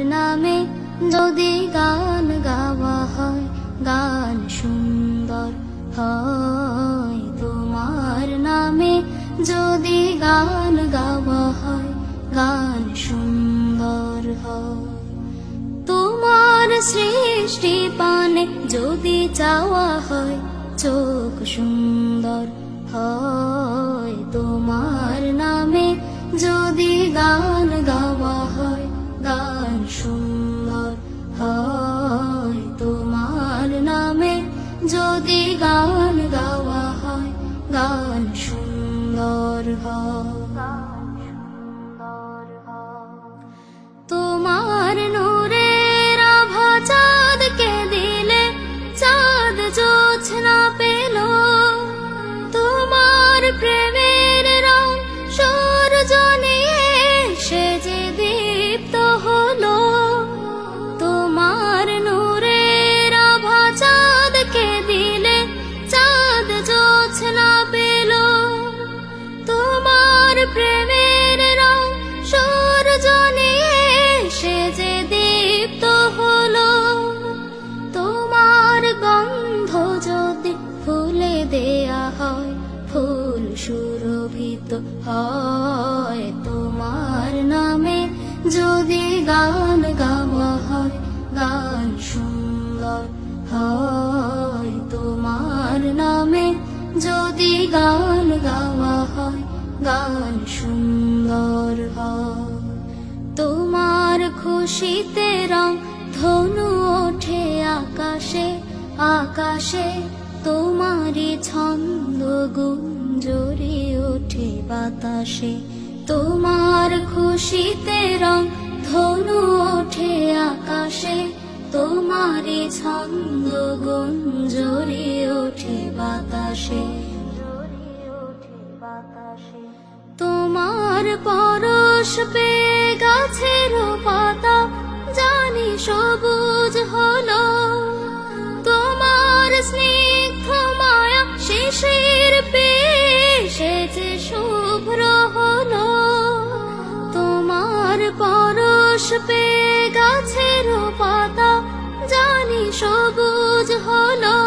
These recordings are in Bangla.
নামে যদি গান গাওয়া হয় গান সুন্দর হয়। তোমার নামে যদি গান গাওয়া হয় গান সুন্দর হয়। তোমার সৃষ্টি পানে যদি চাওয়া হয় চোখ সুন্দর হয়। তোমার নামে যদি গান গাওয়া হয় গান সুন্দর হয়। তোমার নামে যদি গান গাওয়া হয় গান সুন্দর হয়। তোমার নূরের আভা চাঁদকে দিলে চাঁদ জোছনা পেল। তোমার প্রেমের রং সূর্য নিয়ে সে যে দীপ্ত হলো। তোমার নূরের আভা চাঁদকে দিলে চাঁদ জোছনা পেল। তোমার প্রেমের রং সূর্য নিয়ে সে যে দীপ্ত হলো। তোমার গন্ধ যদি ফুলে দেয়া হয় ফুল সুরভিত হয়। তোমার নামে যদি গান গাওয়া হয় গান সুন্দর হয়। তোমার নামে যদি গান গাওয়া হয় গান সুন্দর হয়। তোমার খুশিতে রং ধনু ওঠে আকাশে আকাশে। তোমারই ছন্দ গুঞ্জরি ওঠে বাতাসে। তোমার খুশিতে রং ধনু ওঠে আকাশে। তোমারই ছন্দ গুঞ্জরি ওঠে বাতাসে। তোমার পরশ পেয়ে গাছের পাতা জানি সবুজ হলো। তোমার স্নিগ্ধ মায়া শিশির পেয়ে সে যে শুভ্র হলো। তোমার পরশ পেয়ে গাছের পাতা জানি সবুজ হলো।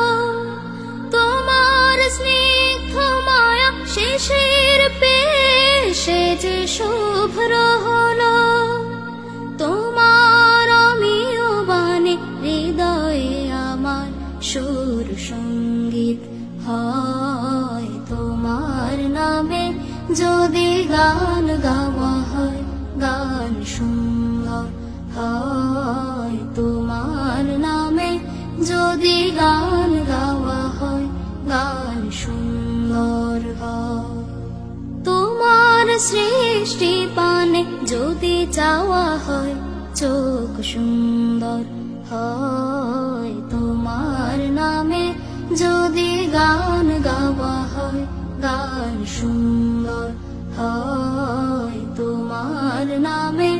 তোমার স্নিগ্ধ মায়া শিশির পেয়ে সে যে শুভ্র হলো। তোমার অমিয় বাণী হৃদয়ে আমার সুর সঙ্গীত হয়। তোমার নামে যদি গান গাওয়া হয় গান সুন্দর হয়। তোমার নামে যদি গান গাওয়া হয় গান সুন্দর হয়। তোমার সৃষ্টি পানে যদি চাওয়া হয় চোখ সুন্দর হয়। তোমার নামে যদি গান গাওয়া হয় গান সুন্দর হয়। তোমার নামে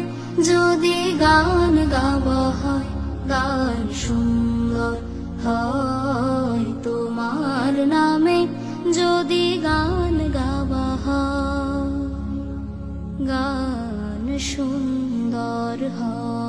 যদি গান গাওয়া হয় গান সুন্দর হয়। তোমার নামে যদি গান গাওয়া হয় গান সুন্দর হয়।